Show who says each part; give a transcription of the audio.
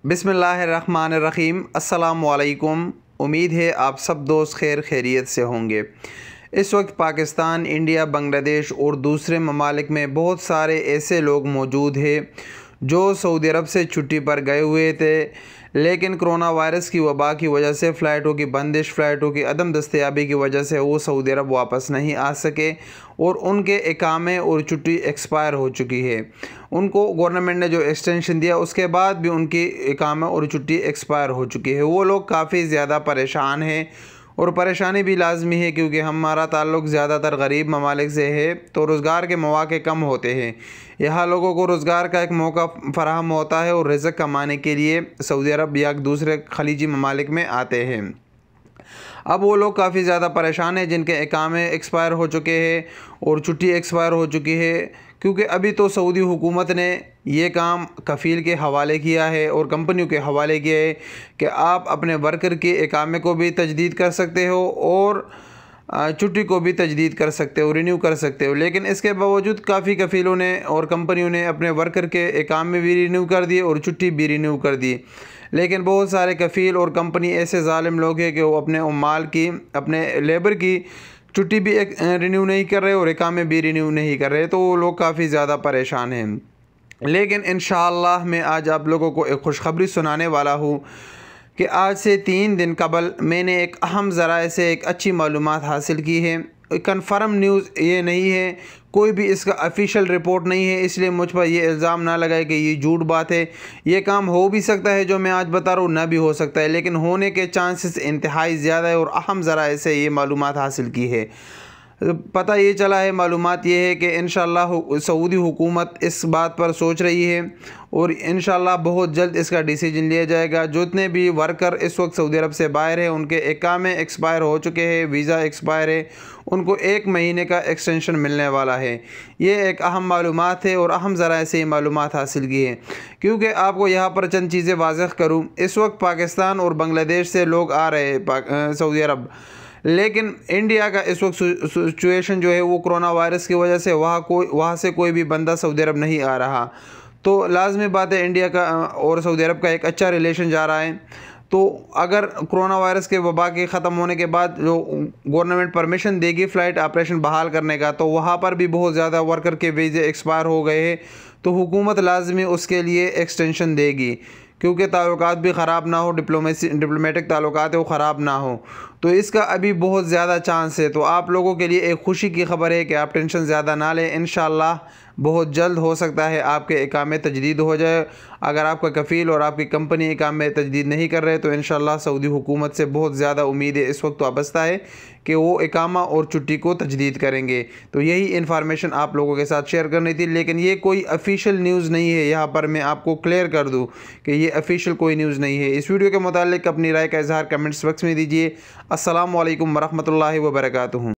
Speaker 1: बिस्मिल्लाहिर्रहमानिर्रहीम। अस्सलामुअलैकुम। उम्मीद है आप सब दोस्त खैरियत से होंगे। इस वक्त पाकिस्तान, इंडिया, बांग्लादेश और दूसरे ममालिक में बहुत सारे ऐसे लोग मौजूद हैं जो सऊदी अरब से छुट्टी पर गए हुए थे, लेकिन कोरोना वायरस की वबा की वजह से फ़्लाइटों की बंदिश, फ़्लाइटों की अदम दस्तयाबी की वजह से वो सऊदी अरब वापस नहीं आ सके और उनके इकामे और छुट्टी एक्सपायर हो चुकी है। उनको गवर्नमेंट ने जो एक्सटेंशन दिया उसके बाद भी उनकी इकामा और छुट्टी एक्सपायर हो चुकी है। वो लोग काफ़ी ज़्यादा परेशान हैं और परेशानी भी लाजमी है क्योंकि हमारा ताल्लुक़ ज़्यादातर गरीब ममालिक से है, तो रोज़गार के मौक़े कम होते हैं। यहाँ लोगों को रोज़गार का एक मौका फ़राहम होता है और रिज़्क़ कमाने के लिए सऊदी अरब या दूसरे खलीजी ममालिक में आते हैं। अब वो लोग काफ़ी ज़्यादा परेशान हैं जिनके इकामे एक्सपायर हो चुके हैं और छुट्टी एक्सपायर हो चुकी है, क्योंकि अभी तो सऊदी हुकूमत ने ये काम कफ़ील के हवाले किया है और कंपनियों के हवाले किया है कि आप अपने वर्कर के इकामे को भी तजदीद कर सकते हो और छुट्टी को भी तजदीद कर सकते हो, रिन्यू कर सकते हो। लेकिन इसके बावजूद काफ़ी कफ़ीलों ने और कंपनियों ने अपने वर्कर के इकामे भी रिन्यू कर दिए और छुट्टी भी रिन्यू कर दी। लेकिन बहुत सारे कफ़ील और कंपनी ऐसे ज़ालिम लोग हैं कि वो अपने उम्माल की, अपने लेबर की छुट्टी भी रिन्यू नहीं कर रहे और इकामे भी रिन्यू नहीं कर रहे, तो वो लोग काफ़ी ज़्यादा परेशान हैं। लेकिन इंशाअल्लाह मैं आज आप लोगों को एक खुशखबरी सुनाने वाला हूँ कि आज से 3 दिन कबल मैंने एक अहम ज़राए से एक अच्छी मालूमात हासिल की है। कन्फर्म न्यूज़ ये नहीं है, कोई भी इसका ऑफिशियल रिपोर्ट नहीं है, इसलिए मुझ पर ये इल्ज़ाम ना लगाए कि ये झूठ बात है। ये काम हो भी सकता है जो मैं आज बता रहा हूँ, ना भी हो सकता है, लेकिन होने के चांसेस इंतहाई ज़्यादा है और अहम ज़राए से ये मालूमात हासिल की है। पता ये चला है, मालूमात ये है कि इंशाअल्लाह सऊदी हुकूमत इस बात पर सोच रही है और इंशाअल्लाह बहुत जल्द इसका डिसीजन लिया जाएगा। जितने भी वर्कर इस वक्त सऊदी अरब से बाहर हैं, उनके इकामे एक्सपायर हो चुके हैं, वीज़ा एक्सपायर है, उनको 1 महीने का एक्सटेंशन मिलने वाला है। ये एक अहम मालूमात है और अहम ज़राए से ये मालूमात हासिल की है। क्योंकि आपको यहाँ पर चंद चीज़ें वाज़ेह करूँ, इस वक्त पाकिस्तान और बांग्लादेश से लोग आ रहे हैं सऊदी अरब, लेकिन इंडिया का इस वक्त सिचुएशन जो है वो कोरोना वायरस की वजह से वहाँ से कोई भी बंदा सऊदी अरब नहीं आ रहा। तो लाजमी बात है इंडिया का और सऊदी अरब का एक अच्छा रिलेशन जा रहा है। तो अगर कोरोना वायरस के वबा के ख़त्म होने के बाद जो गवर्नमेंट परमिशन देगी फ़्लाइट ऑपरेशन बहाल करने का, तो वहाँ पर भी बहुत ज़्यादा वर्कर के वीज़े एक्सपायर हो गए हैं, तो हुकूमत लाजमी उसके लिए एक्सटेंशन देगी, क्योंकि ताल्लुकात भी ख़राब ना हो, डिप्लोमेटिक ताल्लुकात है वो ख़राब ना हो। तो इसका अभी बहुत ज़्यादा चांस है। तो आप लोगों के लिए एक खुशी की ख़बर है कि आप टेंशन ज़्यादा ना लें, इंशाअल्लाह बहुत जल्द हो सकता है आपके इकामे तजदीद हो जाए। अगर आपका कफ़ील और आपकी कंपनी इकामे तजदीद नहीं कर रहे तो इंशाअल्लाह सऊदी हुकूमत से बहुत ज़्यादा उम्मीद है इस वक्त वाबस्ता है कि वो इकामा और छुट्टी को तजदीद करेंगे। तो यही इन्फॉर्मेशन आप लोगों के साथ शेयर करनी थी, लेकिन ये कोई ऑफिशियल न्यूज़ नहीं है। यहाँ पर मैं आपको क्लियर कर दूँ कि ये ऑफिशियल कोई न्यूज़ नहीं है। इस वीडियो के मुतालिक अपनी राय का इजहार कमेंट्स बॉक्स में दीजिए। अस्सलामु अलैकुम वरहमतुल्लाहि वबरकातुहू।